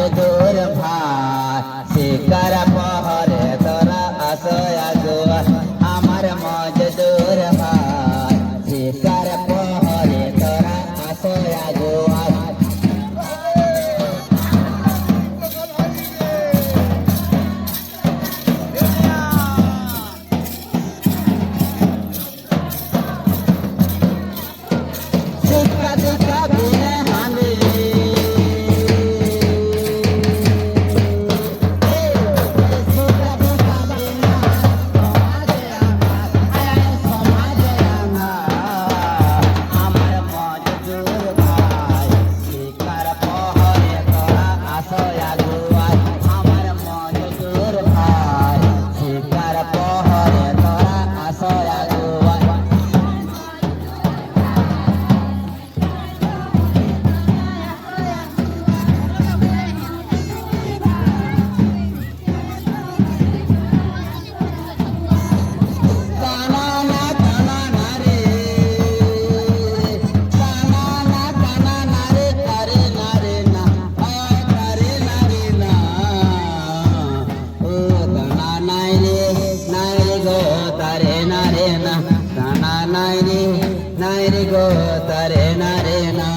মজদুর ভাই শিকার পহরে তোরা আসয়া গোয়া আমার মজদুর ভাই শিকার পহরে তোরা আসয়া গোয়া নাইরে গো তারে নারে না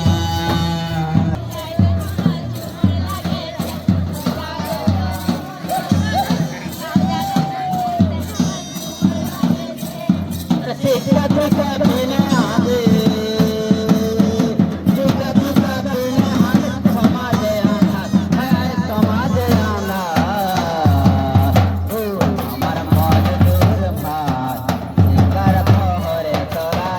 শিক্ষা থেকে বিনে আদে শিক্ষা থেকে বিনে আদে সমাজে আনা সমাজে আনা ও আমার মজদুর ভাই শিকার পহরে তোরা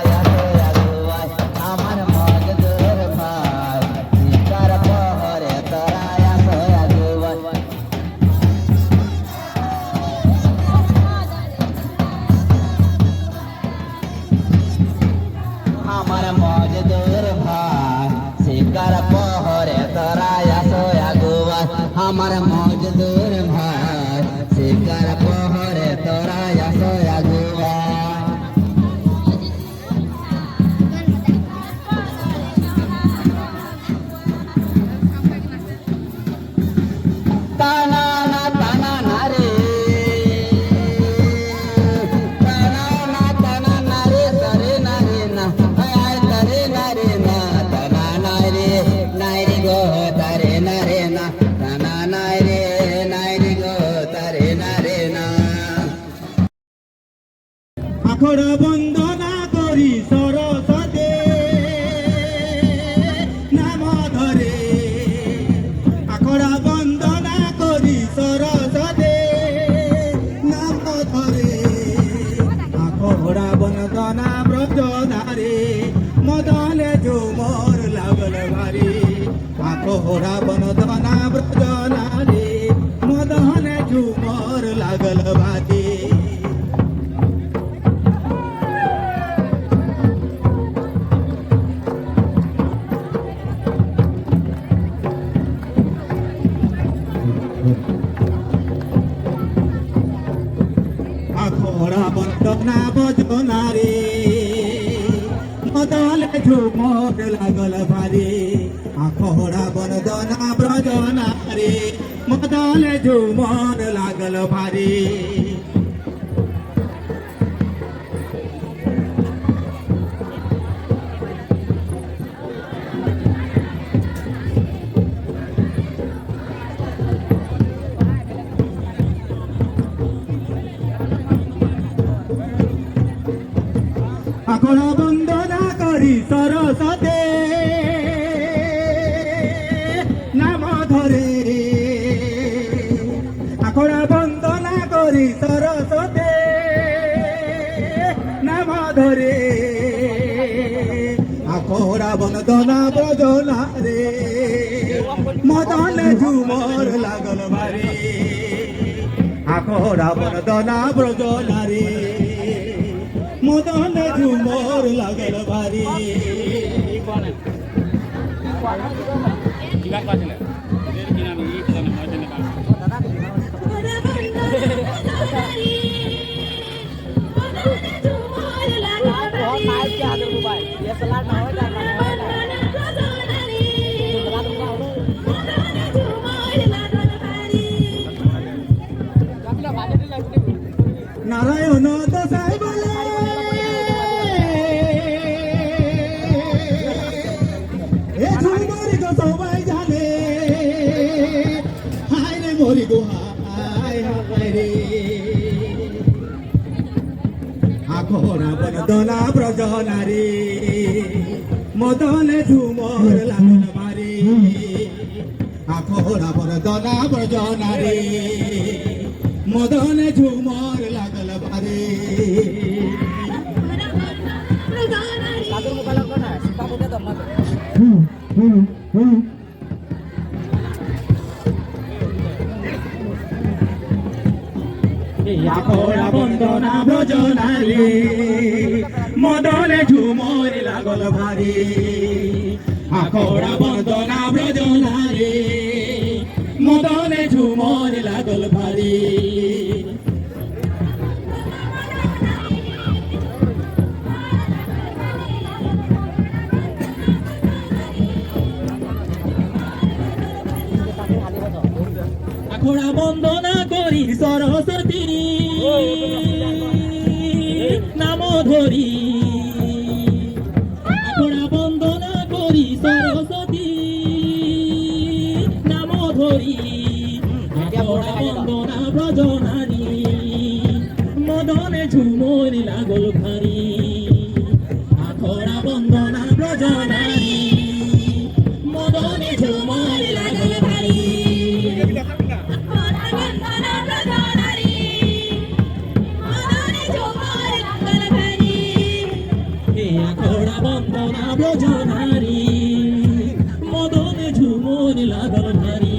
আমার মজদুর ভাই শিকার পহরে তোরা আসয়া গোয়া আমার মজদুর ভাই শিকার পহরে তোরা আসয়া গোয়া আমার মজদুর ভাই শিকার পহরে তোরা আসয়া গোয়া তানা না তানা না রে তানা না রে তারে না রে না আয় তারে না রে না তানা নাই রে গো তারে না রে না তানা নাই রে গো তারে না রে না আখড়া বন্দনা করি সরস্বতী নাম ধরে আখড়া বন্দনা করি সরস্বতী নাম ধরে আখড়া বন্দনা ব্রজধারে মদনে ঝুমর লাগল ভারি আখড়া বন্দনা ব্রজধারে মদনে ঝুমর লাগল ভারি আখড়া বন্দনা বজনারে মদলে ঝুমর লাগল ভারি আখড়া বন্দনা ব্রজনারে মদলে ঝুমর লাগল ভারি আখড়া বন্দনা করি সরস্বতী নাম ধরে আখড়া বন্দনা করি সরস্বতী নাম ধরে আখড়া বন্দনা ব্রজনা রে মদনে ঝুমর লাগল ভারি আখড়া বন্দনা ব্রজনা রে মদনে ঝুমর লাগল ভারি রে আখরা বন্দনা ব্রজ নারী মদনে ঝুমর লাগল ভারি আখরা বন্দনা ব্রজ নারী মদনে ঝুমর লাগল ভারি আখরা বন্দনা ব্রজ নারী মদনে ঝুমর লাগল ভারি আখরা বন্দনা ব্রজ নারী মদনে ঝুমর লাগল ভারি আখড়া বন্দনা করি সরস্বতী নাম ধরি আখড়া বন্দনা করি সরস্বতী নাম ধরি আখড়া বন্দনা ব্রজ নারী মদনে ঝুমর লাগল ভারি আখড়া বন্দনা ব্রজ নারী মদনে ঝুমর লাগল ভারি আখড়া বন্দনা ব্রজ নারী মদনে ঝুমর লাগল ভারি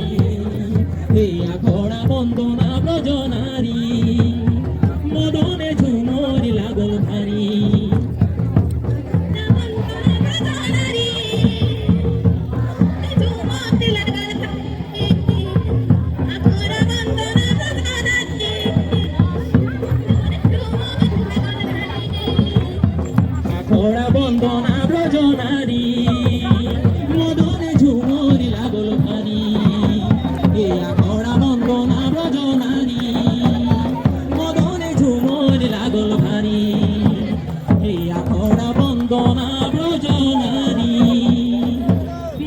আখড়া বন্দনা ব্রজ নারী মদনে ঝুমর লাগল ভারি আখড়া বন্দনা ব্রজ নারী মদনে ঝুমর লাগল ভারি আখড়া বন্দনা ব্রজ নারী মদনে ঝুমর লাগল ভারি আখড়া বন্দনা ব্রজ নারী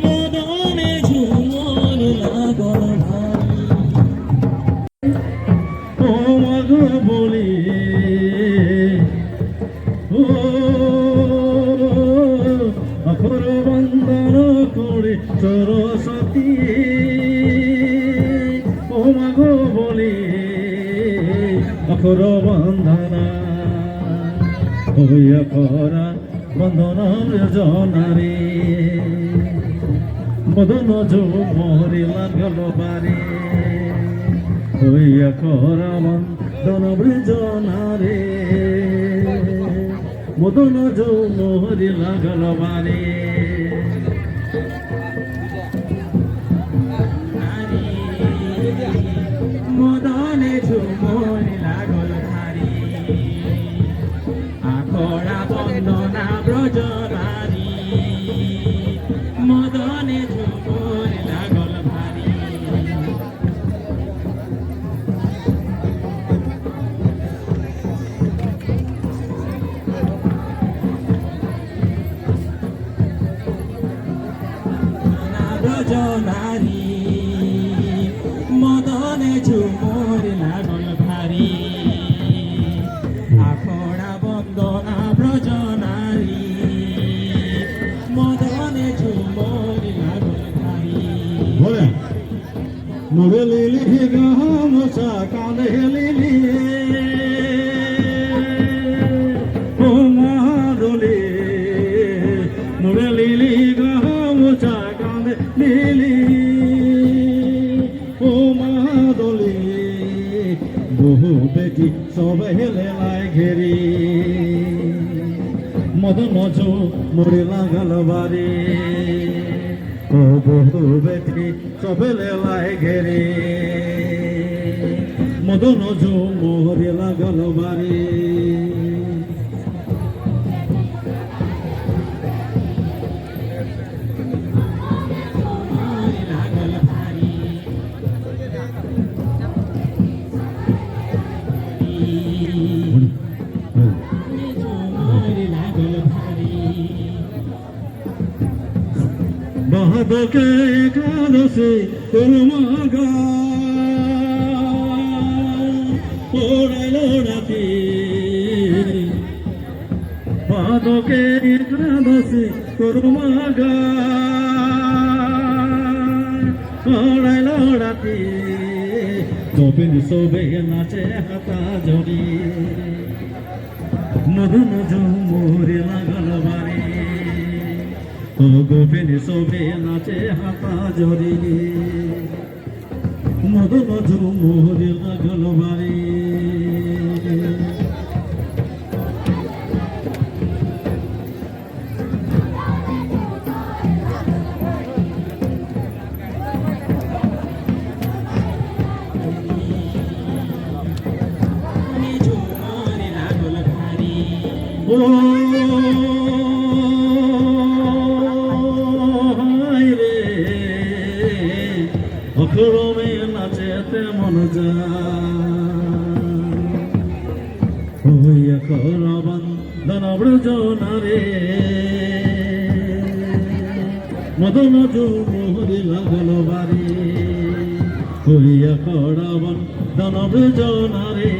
মদনে ঝুমর লাগল ভারি ও মাগো বলি অখর বন্দন করে সরস্বতী ও মাগো বলি অখর বন্দনা ওই অখরা বন্দন জনারে মদন ঝুমরি লাগল বারে ওই অখরা বন্দন জনারে মদন ঝুমরি লাগল বারে মদনে ঝুমরি লাগল ভারি আখড়া বন্দনা ব্রজ নারী মদনে ঝুমরি লাগল ভারি ব্রজ নারী মদনে ঝুমর লাগল ভারি আখড়া বন্দনা ব্রজ নারী মদনে ঝুমর লাগল ভারি মোরে লিলি গামছা কাঁধে লিলি ও মাদলি মোরে লিলি গামছা কাঁধে লিলি ও মাদলি বহু বেটি সব হেলে লাই ঘেরি মদন মোরে লাগল বারে ও বহু বেটি সব হেলে লাই ঘেরি মদন মোরে লাগল বারে বাদকে একাদশে তোর মাগা ওড়াইল রাতি পাদকে গ্রাদসি করুমাগা ওড়াইল রাতি গোবিন সবে নাচে হাতা জড়ি মধু মধু মোরে লাগল বাড়ি ও গোবিন সবে নাচে হাতা জড়ি মধু মধু মোরে লাগল বাড়ি ও হায় রে অক্রমে নাচেতে মন যায় করবান ধনব্রজ নারে মধু মধু মোহরি লাগল বাড়ি হইয়া করবান ধনব্রজ নারে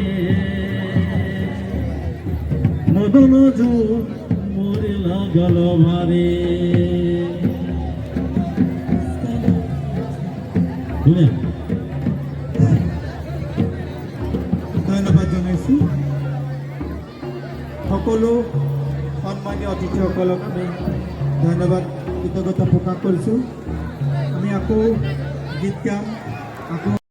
মদন জু মোরে লাগল ভারে ধন্যবাদ জনাইছোঁ সকলো সন্মানীয় অতিথিসকলক আমি ধন্যবাদ কৃতজ্ঞতা প্ৰকাশ কৰিছোঁ আমি আকৌ গীত গাম আকৌ